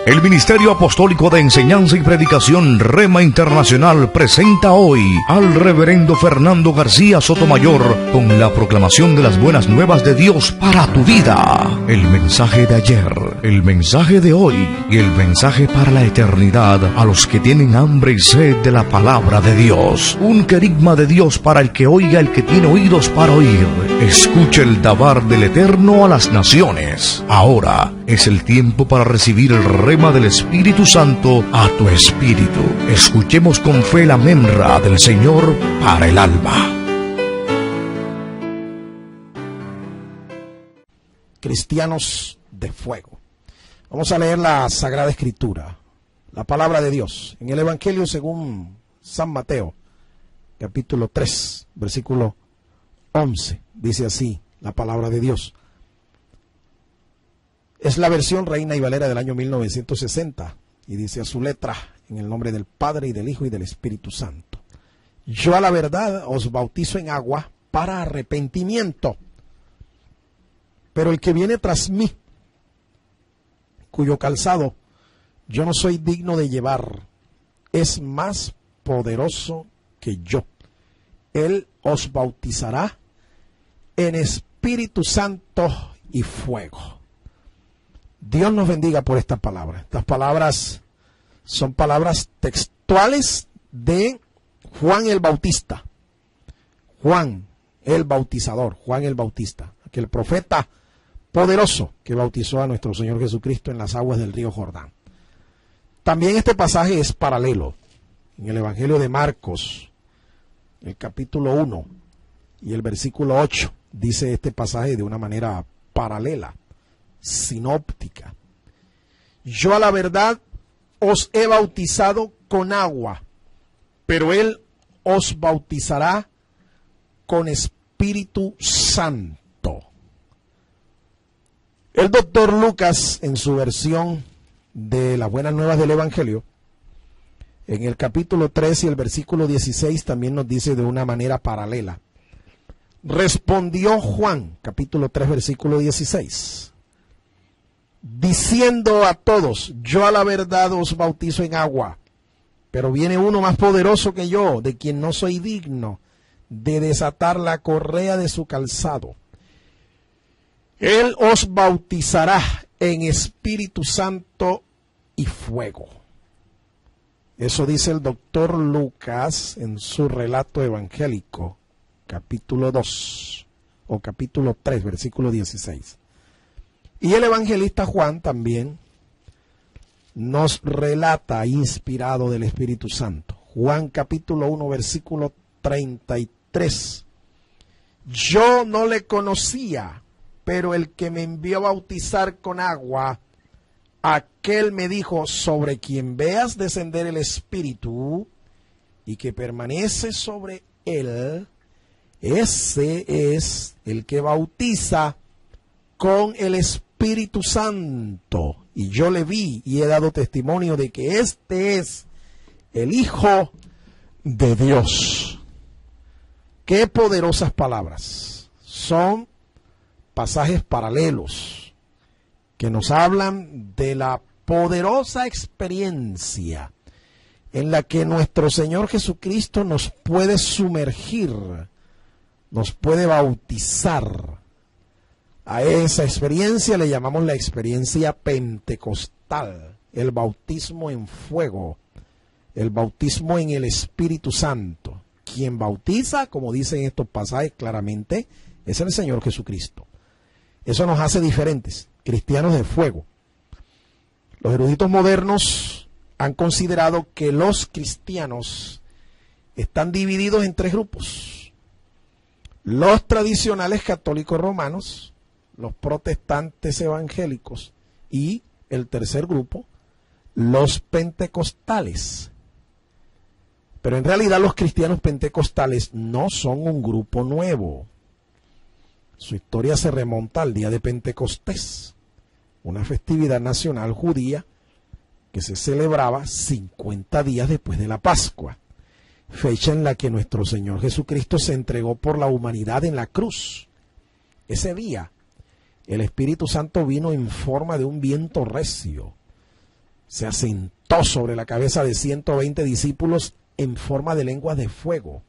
El Ministerio Apostólico de Enseñanza y Predicación Rema Internacional presenta hoy al Reverendo Fernando García Sotomayor con la proclamación de las buenas nuevas de Dios para tu vida. El mensaje de ayer, el mensaje de hoy y el mensaje para la eternidad a los que tienen hambre y sed de la palabra de Dios. Un querigma de Dios para el que oiga, el que tiene oídos para oír. Escuche el dabar del Eterno a las naciones. Ahora es el tiempo para recibir el rema del Espíritu Santo a tu espíritu. Escuchemos con fe la memra del Señor para el alma. Cristianos de fuego. Vamos a leer la Sagrada Escritura, la palabra de Dios, en el Evangelio según San Mateo, capítulo 3, versículo 11. Dice así la palabra de Dios. Es la versión Reina y Valera del año 1960 y dice a su letra: en el nombre del Padre y del Hijo y del Espíritu Santo. Yo a la verdad os bautizo en agua para arrepentimiento, pero el que viene tras mí, cuyo calzado yo no soy digno de llevar, es más poderoso que yo. Él os bautizará en Espíritu Santo y fuego. Dios nos bendiga por esta palabra. Estas palabras son palabras textuales de Juan el Bautista. Juan el Bautizador, Juan el Bautista, aquel profeta poderoso que bautizó a nuestro Señor Jesucristo en las aguas del río Jordán. También este pasaje es paralelo en el Evangelio de Marcos, el capítulo 1 y el versículo 8. Dice este pasaje de una manera paralela, sinóptica. Yo a la verdad os he bautizado con agua, pero Él os bautizará con Espíritu Santo. El doctor Lucas, en su versión de las buenas nuevas del Evangelio, en el capítulo 3 y el versículo 16, también nos dice de una manera paralela. Respondió Juan, capítulo 3, versículo 16, diciendo a todos: yo a la verdad os bautizo en agua, pero viene uno más poderoso que yo, de quien no soy digno de desatar la correa de su calzado. Él os bautizará en Espíritu Santo y fuego. Eso dice el doctor Lucas en su relato evangélico, capítulo 2 o capítulo 3, versículo 16. Y el evangelista Juan también nos relata, inspirado del Espíritu Santo. Juan capítulo 1, versículo 33. Yo no le conocía, pero el que me envió a bautizar con agua, aquel me dijo: sobre quien veas descender el Espíritu y que permanece sobre él, ese es el que bautiza con el Espíritu Santo. Y yo le vi y he dado testimonio de que este es el Hijo de Dios. Qué poderosas palabras. Son pasajes paralelos que nos hablan de la poderosa experiencia en la que nuestro Señor Jesucristo nos puede sumergir, nos puede bautizar. A esa experiencia le llamamos la experiencia pentecostal, el bautismo en fuego, el bautismo en el Espíritu Santo. Quien bautiza, como dicen estos pasajes claramente, es el Señor Jesucristo. Eso nos hace diferentes, cristianos de fuego. Los eruditos modernos han considerado que los cristianos están divididos en tres grupos: los tradicionales católicos romanos, los protestantes evangélicos y el tercer grupo, los pentecostales. Pero en realidad los cristianos pentecostales no son un grupo nuevo. Su historia se remonta al día de Pentecostés, una festividad nacional judía que se celebraba 50 días después de la Pascua, fecha en la que nuestro Señor Jesucristo se entregó por la humanidad en la cruz. Ese día, el Espíritu Santo vino en forma de un viento recio, se asentó sobre la cabeza de 120 discípulos en forma de lenguas de fuego.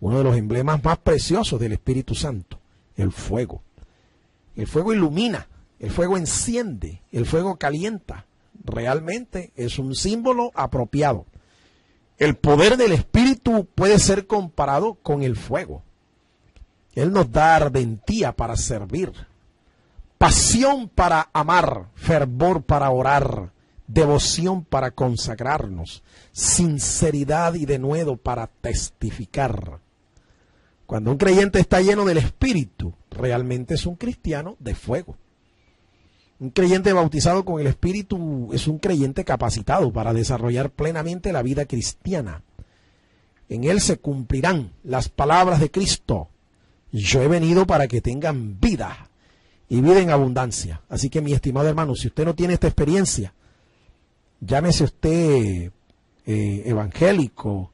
Uno de los emblemas más preciosos del Espíritu Santo, el fuego. El fuego ilumina, el fuego enciende, el fuego calienta. Realmente es un símbolo apropiado. El poder del Espíritu puede ser comparado con el fuego. Él nos da ardentía para servir, pasión para amar, fervor para orar, devoción para consagrarnos, sinceridad y denuedo para testificar. Cuando un creyente está lleno del Espíritu, realmente es un cristiano de fuego. Un creyente bautizado con el Espíritu es un creyente capacitado para desarrollar plenamente la vida cristiana. En él se cumplirán las palabras de Cristo. Yo he venido para que tengan vida y vida en abundancia. Así que, mi estimado hermano, si usted no tiene esta experiencia, llámese usted evangélico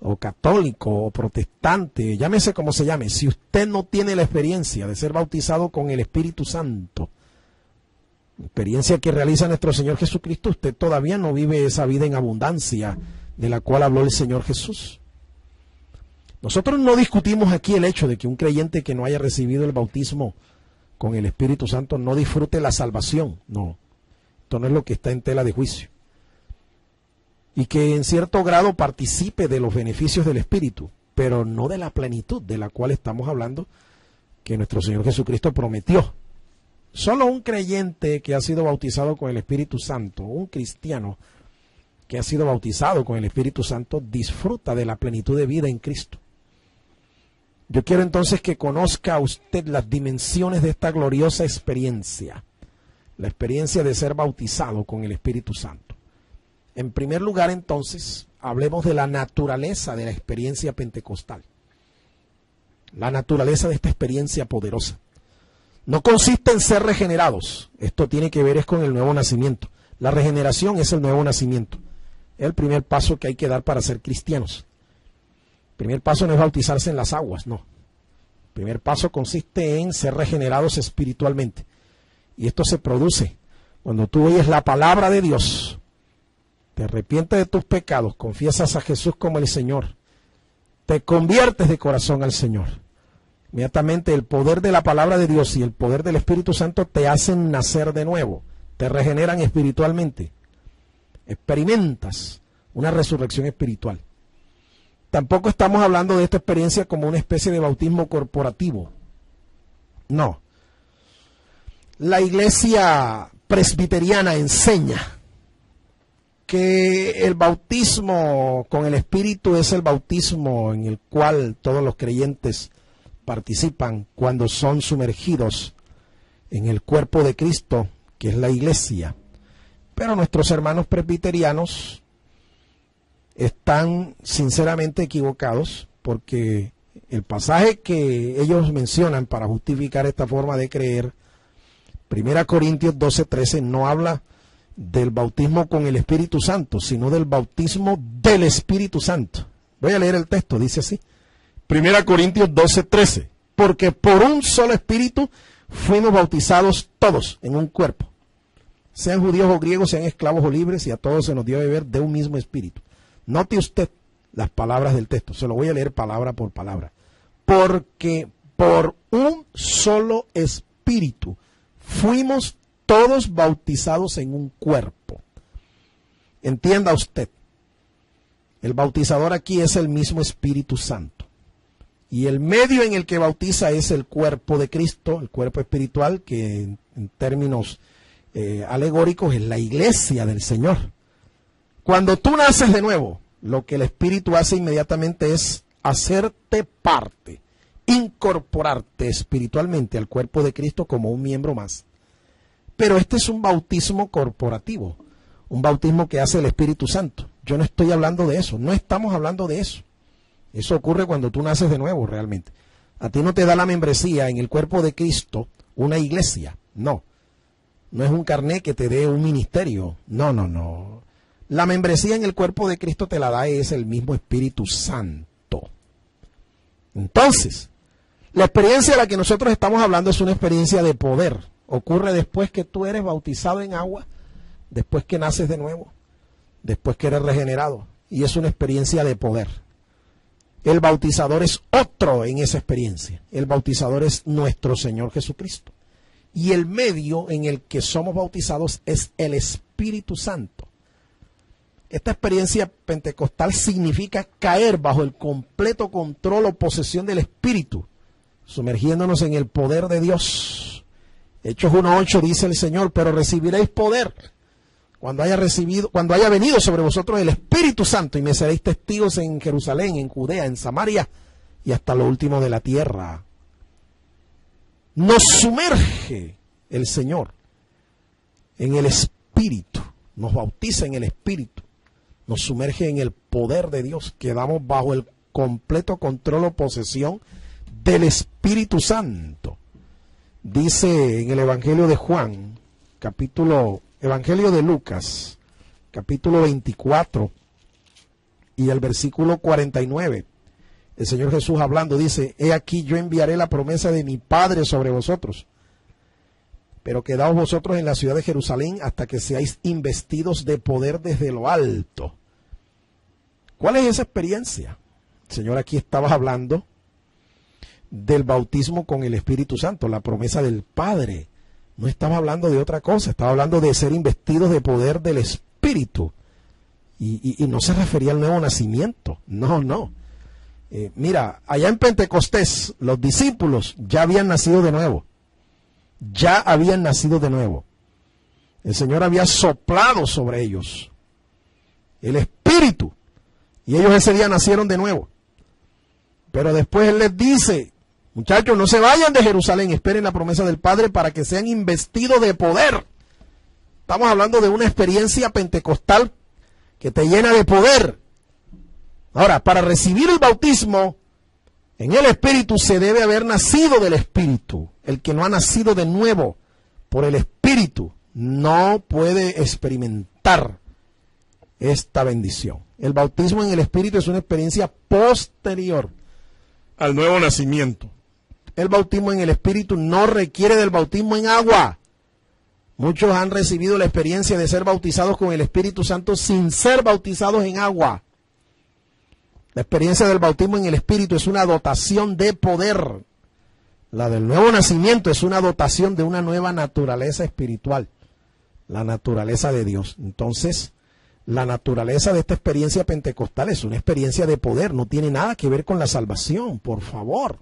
o católico o protestante, llámese como se llame. Si usted no tiene la experiencia de ser bautizado con el Espíritu Santo, experiencia que realiza nuestro Señor Jesucristo, usted todavía no vive esa vida en abundancia de la cual habló el Señor Jesús. Nosotros no discutimos aquí el hecho de que un creyente que no haya recibido el bautismo con el Espíritu Santo no disfrute la salvación. No, esto no es lo que está en tela de juicio. Y que en cierto grado participe de los beneficios del Espíritu, pero no de la plenitud de la cual estamos hablando, que nuestro Señor Jesucristo prometió. Solo un creyente que ha sido bautizado con el Espíritu Santo, un cristiano que ha sido bautizado con el Espíritu Santo, disfruta de la plenitud de vida en Cristo. Yo quiero entonces que conozca usted las dimensiones de esta gloriosa experiencia, la experiencia de ser bautizado con el Espíritu Santo. En primer lugar, entonces, hablemos de la naturaleza de la experiencia pentecostal, la naturaleza de esta experiencia poderosa. No consiste en ser regenerados, esto tiene que ver es con el nuevo nacimiento. La regeneración es el nuevo nacimiento, es el primer paso que hay que dar para ser cristianos. El primer paso no es bautizarse en las aguas, no. El primer paso consiste en ser regenerados espiritualmente. Y esto se produce cuando tú oyes la palabra de Dios, te arrepientes de tus pecados, confiesas a Jesús como el Señor, te conviertes de corazón al Señor. Inmediatamente el poder de la palabra de Dios y el poder del Espíritu Santo te hacen nacer de nuevo, te regeneran espiritualmente. Experimentas una resurrección espiritual. Tampoco estamos hablando de esta experiencia como una especie de bautismo corporativo. No. La iglesia presbiteriana enseña que el bautismo con el Espíritu es el bautismo en el cual todos los creyentes participan cuando son sumergidos en el cuerpo de Cristo, que es la iglesia. Pero nuestros hermanos presbiterianos están sinceramente equivocados, porque el pasaje que ellos mencionan para justificar esta forma de creer, 1 Corintios 12:13, no habla del bautismo con el Espíritu Santo, sino del bautismo del Espíritu Santo. Voy a leer el texto, dice así, 1 Corintios 12:13, porque por un solo Espíritu fuimos bautizados todos en un cuerpo, sean judíos o griegos, sean esclavos o libres, y a todos se nos dio a beber de un mismo Espíritu. Note usted las palabras del texto, se lo voy a leer palabra por palabra. Porque por un solo Espíritu fuimos todos bautizados en un cuerpo. Entienda usted, el bautizador aquí es el mismo Espíritu Santo. Y el medio en el que bautiza es el cuerpo de Cristo, el cuerpo espiritual, que en términos alegóricos es la iglesia del Señor. Cuando tú naces de nuevo, lo que el Espíritu hace inmediatamente es hacerte parte, incorporarte espiritualmente al cuerpo de Cristo como un miembro más. Pero este es un bautismo corporativo, un bautismo que hace el Espíritu Santo. Yo no estoy hablando de eso, no estamos hablando de eso. Eso ocurre cuando tú naces de nuevo realmente. A ti no te da la membresía en el cuerpo de Cristo una iglesia, no. No es un carné que te dé un ministerio, no. La membresía en el cuerpo de Cristo te la da es el mismo Espíritu Santo. Entonces, la experiencia de la que nosotros estamos hablando es una experiencia de poder. Ocurre después que tú eres bautizado en agua, después que naces de nuevo, después que eres regenerado. Y es una experiencia de poder. El bautizador es otro en esa experiencia. El bautizador es nuestro Señor Jesucristo. Y el medio en el que somos bautizados es el Espíritu Santo. Esta experiencia pentecostal significa caer bajo el completo control o posesión del Espíritu, sumergiéndonos en el poder de Dios. Hechos 1:8 dice el Señor, pero recibiréis poder cuando haya venido sobre vosotros el Espíritu Santo, y me seréis testigos en Jerusalén, en Judea, en Samaria y hasta lo último de la tierra. Nos sumerge el Señor en el Espíritu, nos bautiza en el Espíritu, nos sumerge en el poder de Dios, quedamos bajo el completo control o posesión del Espíritu Santo. Dice en el Evangelio de Juan, Evangelio de Lucas, capítulo 24 y el versículo 49. El Señor Jesús hablando dice, he aquí yo enviaré la promesa de mi Padre sobre vosotros, pero quedaos vosotros en la ciudad de Jerusalén hasta que seáis investidos de poder desde lo alto. ¿Cuál es esa experiencia? El Señor aquí estaba hablando del bautismo con el Espíritu Santo, la promesa del Padre. No estaba hablando de otra cosa, estaba hablando de ser investidos de poder del Espíritu. Y no se refería al nuevo nacimiento, no. Mira, allá en Pentecostés, los discípulos ya habían nacido de nuevo. El Señor había soplado sobre ellos el Espíritu, y ellos ese día nacieron de nuevo. Pero después Él les dice, muchachos, no se vayan de Jerusalén, esperen la promesa del Padre para que sean investidos de poder. Estamos hablando de una experiencia pentecostal que te llena de poder. Ahora, para recibir el bautismo en el Espíritu se debe haber nacido del Espíritu. El que no ha nacido de nuevo por el Espíritu no puede experimentar esta bendición. El bautismo en el Espíritu es una experiencia posterior al nuevo nacimiento. El bautismo en el Espíritu no requiere del bautismo en agua. Muchos han recibido la experiencia de ser bautizados con el Espíritu Santo sin ser bautizados en agua. La experiencia del bautismo en el Espíritu es una dotación de poder. La del nuevo nacimiento es una dotación de una nueva naturaleza espiritual, la naturaleza de Dios. Entonces, la naturaleza de esta experiencia pentecostal es una experiencia de poder, no tiene nada que ver con la salvación, por favor.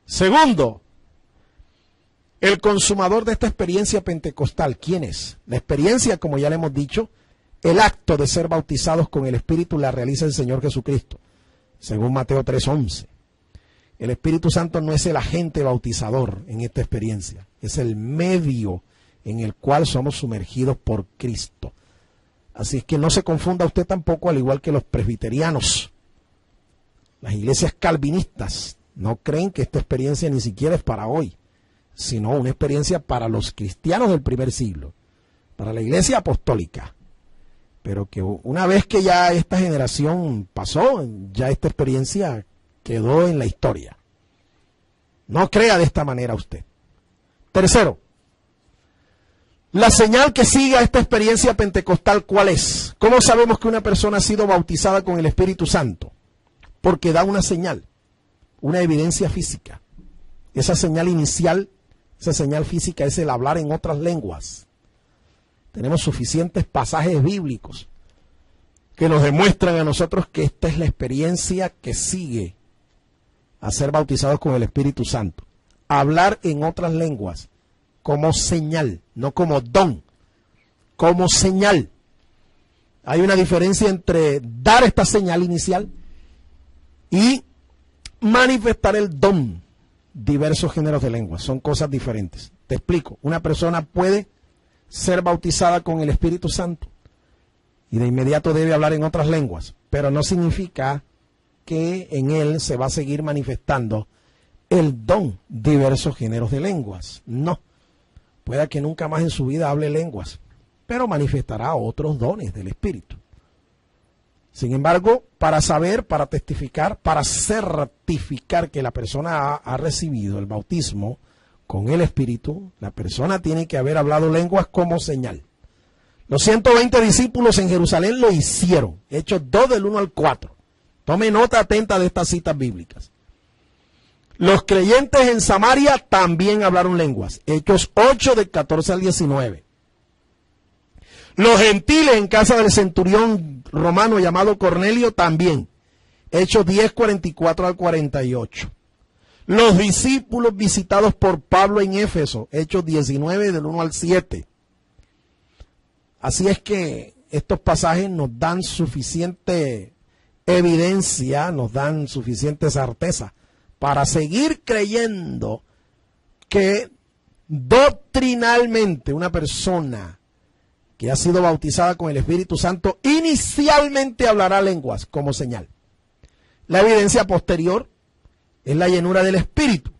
Segundo, el consumador de esta experiencia pentecostal, ¿quién es? La experiencia, como ya le hemos dicho, el acto de ser bautizados con el Espíritu la realiza el Señor Jesucristo, según Mateo 3:11. El Espíritu Santo no es el agente bautizador en esta experiencia, es el medio en el cual somos sumergidos por Cristo. Así es que no se confunda usted tampoco, al igual que los presbiterianos. Las iglesias calvinistas no creen que esta experiencia ni siquiera es para hoy, sino una experiencia para los cristianos del primer siglo, para la iglesia apostólica. Pero que una vez que ya esta generación pasó, ya esta experiencia quedó en la historia. No crea de esta manera usted. Tercero, la señal que sigue a esta experiencia pentecostal, ¿cuál es? ¿Cómo sabemos que una persona ha sido bautizada con el Espíritu Santo? Porque da una señal, una evidencia física. Esa señal inicial, esa señal física es el hablar en otras lenguas. Tenemos suficientes pasajes bíblicos que nos demuestran a nosotros que esta es la experiencia que sigue a ser bautizados con el Espíritu Santo. Hablar en otras lenguas como señal, no como don, como señal. Hay una diferencia entre dar esta señal inicial y manifestar el don. Diversos géneros de lenguas, son cosas diferentes. Te explico, una persona puede ser bautizada con el Espíritu Santo y de inmediato debe hablar en otras lenguas, pero no significa que en él se va a seguir manifestando el don, diversos géneros de lenguas. No, pueda que nunca más en su vida hable lenguas, pero manifestará otros dones del Espíritu. Sin embargo, para saber, para testificar, para certificar que la persona ha recibido el bautismo con el Espíritu, la persona tiene que haber hablado lenguas como señal. Los 120 discípulos en Jerusalén lo hicieron. Hechos 2 del 1 al 4. Tome nota atenta de estas citas bíblicas. Los creyentes en Samaria también hablaron lenguas. Hechos 8 del 14 al 19. Los gentiles en casa del centurión romano llamado Cornelio también. Hechos 10, 44 al 48. Los discípulos visitados por Pablo en Éfeso. Hechos 19 del 1 al 7. Así es que estos pasajes nos dan suficiente evidencia, nos dan suficiente certeza para seguir creyendo que doctrinalmente una persona que ha sido bautizada con el Espíritu Santo inicialmente hablará lenguas como señal. La evidencia posterior es la llenura del Espíritu.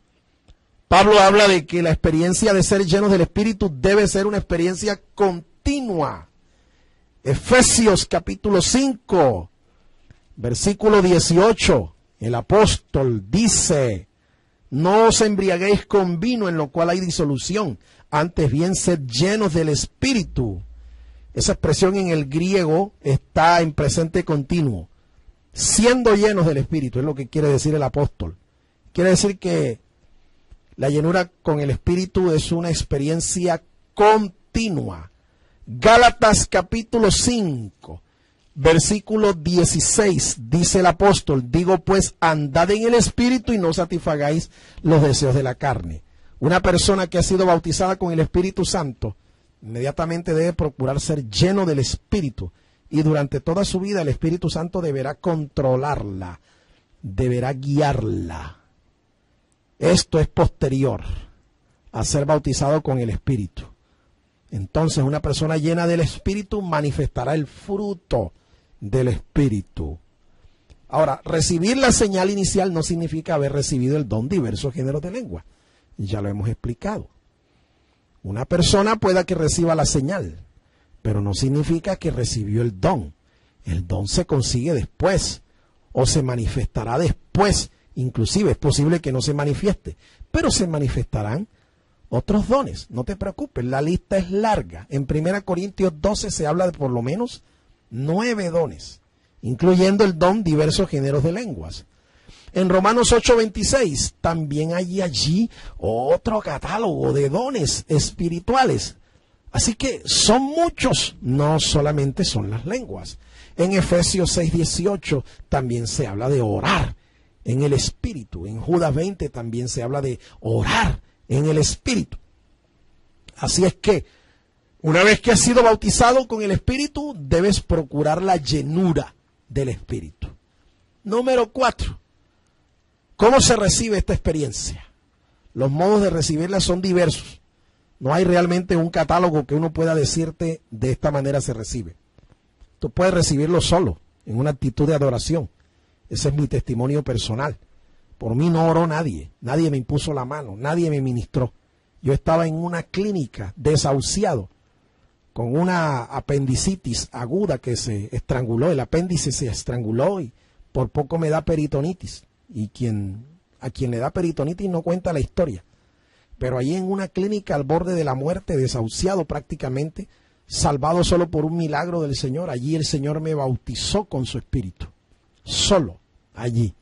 Pablo habla de que la experiencia de ser llenos del Espíritu debe ser una experiencia continua. Efesios capítulo 5, versículo 18, el apóstol dice: no os embriaguéis con vino en lo cual hay disolución, antes bien sed llenos del Espíritu. Esa expresión en el griego está en presente continuo. Siendo llenos del Espíritu, es lo que quiere decir el apóstol. Quiere decir que la llenura con el Espíritu es una experiencia continua. Gálatas capítulo 5, versículo 16, dice el apóstol: digo pues, andad en el Espíritu y no satisfagáis los deseos de la carne. Una persona que ha sido bautizada con el Espíritu Santo inmediatamente debe procurar ser lleno del Espíritu, y durante toda su vida el Espíritu Santo deberá controlarla, deberá guiarla. Esto es posterior a ser bautizado con el Espíritu. Entonces una persona llena del Espíritu manifestará el fruto del Espíritu. Ahora, recibir la señal inicial no significa haber recibido el don diversos géneros de lengua. Ya lo hemos explicado. Una persona pueda que reciba la señal, pero no significa que recibió el don. El don se consigue después o se manifestará después. Inclusive es posible que no se manifieste, pero se manifestarán otros dones. No te preocupes, la lista es larga. En 1 Corintios 12 se habla de por lo menos 9 dones, incluyendo el don diversos géneros de lenguas. En Romanos 8:26 también hay allí otro catálogo de dones espirituales. Así que son muchos, no solamente son las lenguas. En Efesios 6:18 también se habla de orar en el Espíritu. En Judas 20 también se habla de orar en el Espíritu. Así es que, una vez que has sido bautizado con el Espíritu, debes procurar la llenura del Espíritu. Número 4. ¿Cómo se recibe esta experiencia? Los modos de recibirla son diversos. No hay realmente un catálogo que uno pueda decirte de esta manera se recibe. Tú puedes recibirlo solo, en una actitud de adoración. Ese es mi testimonio personal. Por mí no oró nadie, nadie me impuso la mano, nadie me ministró. Yo estaba en una clínica desahuciado, con una apendicitis aguda que se estranguló, el apéndice se estranguló y por poco me da peritonitis. Y a quien le da peritonitis no cuenta la historia. Pero allí en una clínica al borde de la muerte, desahuciado prácticamente, salvado solo por un milagro del Señor, allí el Señor me bautizó con su Espíritu. Solo allí.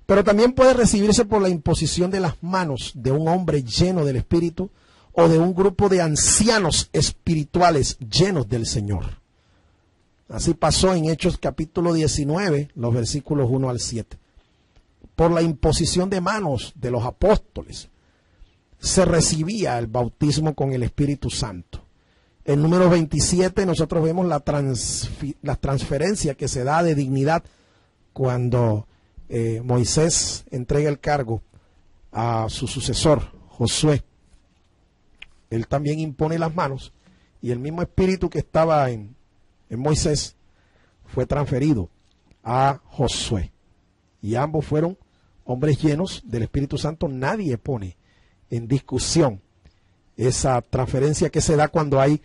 Pero también puede recibirse por la imposición de las manos de un hombre lleno del Espíritu o de un grupo de ancianos espirituales llenos del Señor. Así pasó en Hechos capítulo 19, los versículos 1 al 7. Por la imposición de manos de los apóstoles se recibía el bautismo con el Espíritu Santo. En número 27 nosotros vemos la transferencia que se da de dignidad cuando Moisés entrega el cargo a su sucesor, Josué. Él también impone las manos y el mismo espíritu que estaba en Moisés fue transferido a Josué. Y ambos fueron hombres llenos del Espíritu Santo. Nadie pone en discusión esa transferencia que se da cuando hay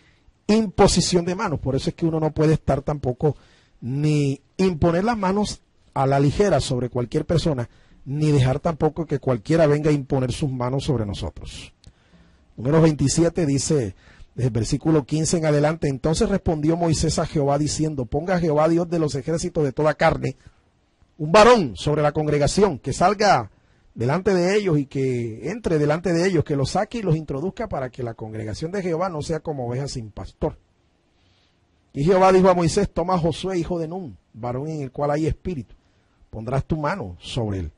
imposición de manos. Por eso es que uno no puede estar tampoco ni imponer las manos a la ligera sobre cualquier persona, ni dejar tampoco que cualquiera venga a imponer sus manos sobre nosotros. Número 27 dice: Desde el versículo 15 en adelante, entonces respondió Moisés a Jehová diciendo, ponga Jehová Dios de los ejércitos de toda carne, un varón sobre la congregación, que salga delante de ellos y que entre delante de ellos, que los saque y los introduzca para que la congregación de Jehová no sea como oveja sin pastor. Y Jehová dijo a Moisés, toma a Josué, hijo de Nun, varón en el cual hay espíritu, pondrás tu mano sobre él.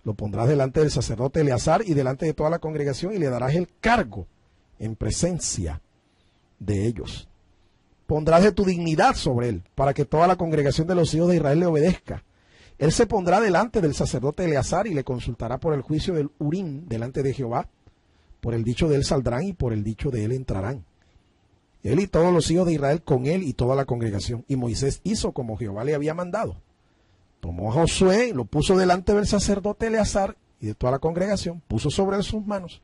Lo pondrás delante del sacerdote Eleazar y delante de toda la congregación y le darás el cargo en presencia de ellos. Pondrás de tu dignidad sobre él, para que toda la congregación de los hijos de Israel le obedezca. Él se pondrá delante del sacerdote Eleazar y le consultará por el juicio del Urim delante de Jehová. Por el dicho de él saldrán y por el dicho de él entrarán. Él y todos los hijos de Israel con él y toda la congregación. Y Moisés hizo como Jehová le había mandado. Tomó a Josué, lo puso delante del sacerdote Eleazar y de toda la congregación, puso sobre él sus manos.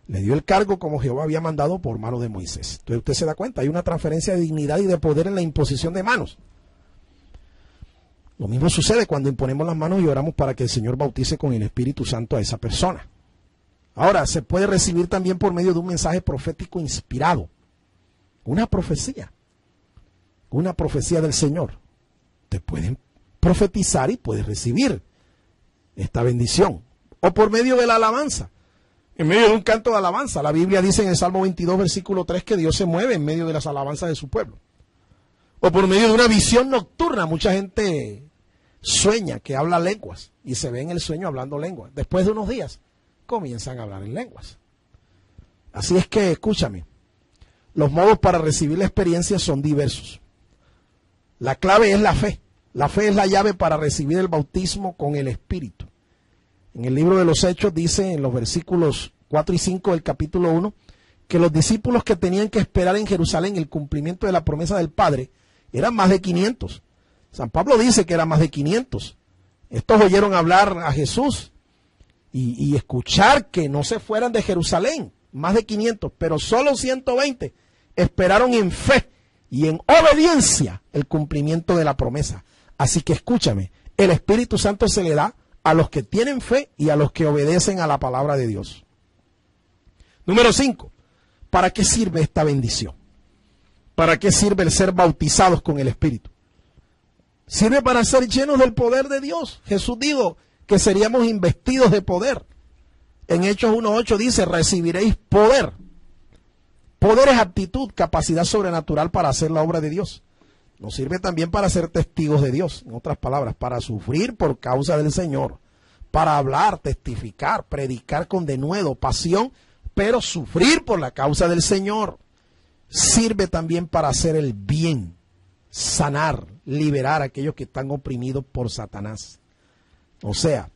Le dio el cargo como Jehová había mandado por mano de Moisés. Entonces usted se da cuenta, hay una transferencia de dignidad y de poder en la imposición de manos. Lo mismo sucede cuando imponemos las manos y oramos para que el Señor bautice con el Espíritu Santo a esa persona. Ahora, se puede recibir también por medio de un mensaje profético inspirado. Una profecía del Señor. Te pueden profetizar y puedes recibir esta bendición. O por medio de la alabanza. En medio de un canto de alabanza. La Biblia dice en el Salmo 22, versículo 3, que Dios se mueve en medio de las alabanzas de su pueblo. O por medio de una visión nocturna. Mucha gente sueña que habla lenguas y se ve en el sueño hablando lenguas. Después de unos días comienzan a hablar en lenguas. Así es que, escúchame, los modos para recibir la experiencia son diversos. La clave es la fe. La fe es la llave para recibir el bautismo con el Espíritu. En el libro de los Hechos dice en los versículos 4 y 5 del capítulo 1 que los discípulos que tenían que esperar en Jerusalén el cumplimiento de la promesa del Padre eran más de 500. San Pablo dice que eran más de 500. Estos oyeron hablar a Jesús y escuchar que no se fueran de Jerusalén, más de 500, pero solo 120 esperaron en fe y en obediencia el cumplimiento de la promesa. Así que escúchame, el Espíritu Santo se le da a los que tienen fe y a los que obedecen a la palabra de Dios. Número 5. ¿Para qué sirve esta bendición? ¿Para qué sirve el ser bautizados con el Espíritu? Sirve para ser llenos del poder de Dios. Jesús dijo que seríamos investidos de poder. En Hechos 1:8 dice, recibiréis poder. Poder es aptitud, capacidad sobrenatural para hacer la obra de Dios. Nos sirve también para ser testigos de Dios, en otras palabras, para sufrir por causa del Señor, para hablar, testificar, predicar con denuedo, pasión, pero sufrir por la causa del Señor. Sirve también para hacer el bien, sanar, liberar a aquellos que están oprimidos por Satanás. O sea,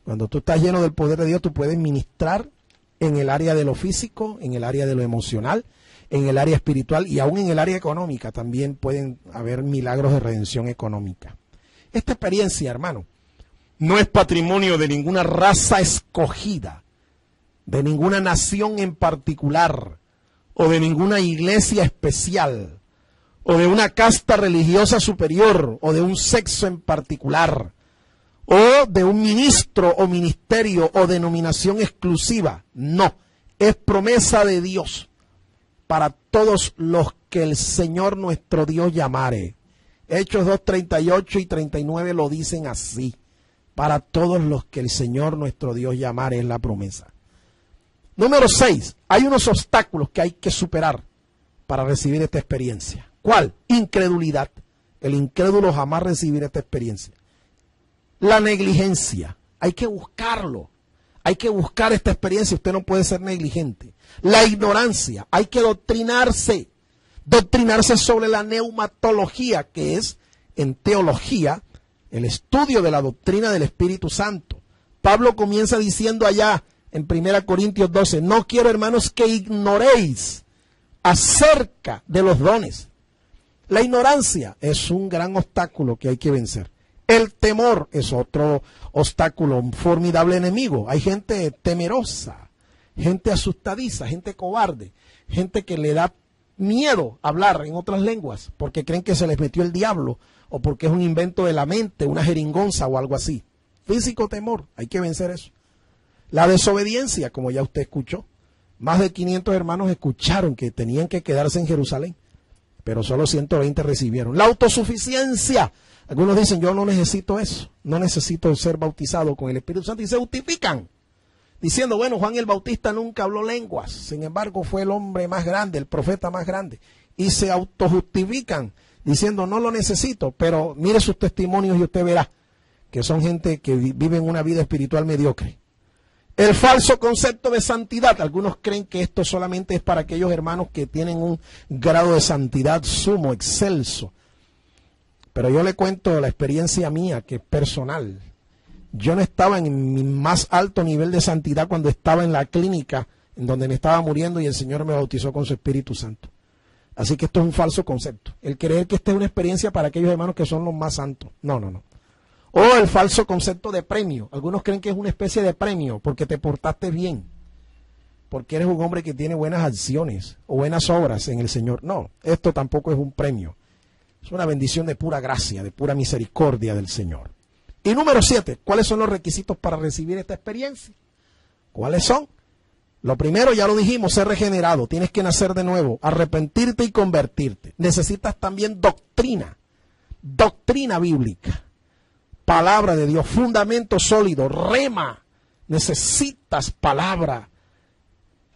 cuando tú estás lleno del poder de Dios, tú puedes ministrar en el área de lo físico, en el área de lo emocional, en el área espiritual y aún en el área económica también pueden haber milagros de redención económica. Esta experiencia, hermano, no es patrimonio de ninguna raza escogida, de ninguna nación en particular, o de ninguna iglesia especial, o de una casta religiosa superior, o de un sexo en particular, o de un ministro o ministerio o denominación exclusiva. No, es promesa de Dios para todos los que el Señor nuestro Dios llamare. Hechos 2:38 y 39 lo dicen así. Para todos los que el Señor nuestro Dios llamare es la promesa. Número 6. Hay unos obstáculos que hay que superar para recibir esta experiencia. ¿Cuál? Incredulidad. El incrédulo jamás recibirá esta experiencia. La negligencia. Hay que buscarlo. Hay que buscar esta experiencia. Usted no puede ser negligente. La ignorancia. Hay que doctrinarse. Doctrinarse sobre la neumatología, que es en teología el estudio de la doctrina del Espíritu Santo. Pablo comienza diciendo allá en 1 Corintios 12, no quiero, hermanos, que ignoréis acerca de los dones. La ignorancia es un gran obstáculo que hay que vencer. El temor es otro obstáculo, un formidable enemigo. Hay gente temerosa, gente asustadiza, gente cobarde, gente que le da miedo hablar en otras lenguas porque creen que se les metió el diablo o porque es un invento de la mente, una jeringonza o algo así. Físico temor, hay que vencer eso. La desobediencia, como ya usted escuchó, Más de 500 hermanos escucharon que tenían que quedarse en Jerusalén, pero solo 120 recibieron. La autosuficiencia. Algunos dicen, yo no necesito eso, no necesito ser bautizado con el Espíritu Santo, y se justifican, diciendo, bueno, Juan el Bautista nunca habló lenguas, sin embargo fue el hombre más grande, el profeta más grande, y se autojustifican, diciendo, no lo necesito, pero mire sus testimonios y usted verá que son gente que vive una vida espiritual mediocre. El falso concepto de santidad. Algunos creen que esto solamente es para aquellos hermanos que tienen un grado de santidad sumo, excelso. Pero yo le cuento la experiencia mía, que es personal. Yo no estaba en mi más alto nivel de santidad cuando estaba en la clínica, en donde me estaba muriendo, y el Señor me bautizó con su Espíritu Santo. Así que esto es un falso concepto. El creer que esta es una experiencia para aquellos hermanos que son los más santos. No, no, no. O el falso concepto de premio. Algunos creen que es una especie de premio porque te portaste bien, porque eres un hombre que tiene buenas acciones o buenas obras en el Señor. No, esto tampoco es un premio. Es una bendición de pura gracia, de pura misericordia del Señor. Y número 7, ¿cuáles son los requisitos para recibir esta experiencia? ¿Cuáles son? Lo primero, ya lo dijimos, ser regenerado. Tienes que nacer de nuevo, arrepentirte y convertirte. Necesitas también doctrina bíblica. Palabra de Dios, fundamento sólido, rema. Necesitas palabra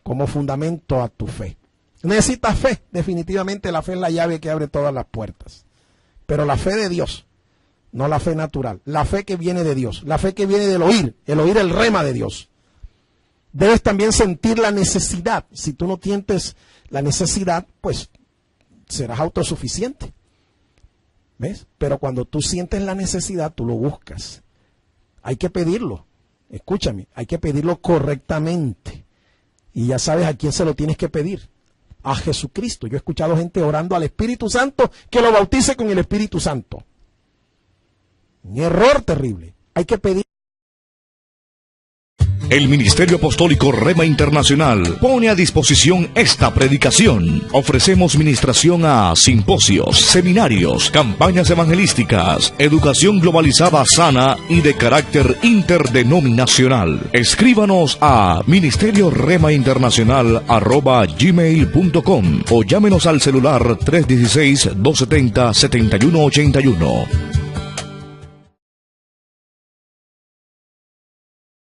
como fundamento a tu fe. Necesitas fe, definitivamente la fe es la llave que abre todas las puertas. Pero la fe de Dios, no la fe natural, la fe que viene de Dios, la fe que viene del oír, el rema de Dios. Debes también sentir la necesidad. Si tú no sientes la necesidad, pues serás autosuficiente. ¿Ves? Pero cuando tú sientes la necesidad, tú lo buscas. Hay que pedirlo. Escúchame, hay que pedirlo correctamente. Y ya sabes a quién se lo tienes que pedir. A Jesucristo. Yo he escuchado gente orando al Espíritu Santo que lo bautice con el Espíritu Santo. Un error terrible. Hay que pedir. El Ministerio Apostólico Rema Internacional pone a disposición esta predicación. Ofrecemos ministración a simposios, seminarios, campañas evangelísticas, educación globalizada sana y de carácter interdenominacional. Escríbanos a ministerioremainternacional@gmail.com o llámenos al celular 316-270-7181.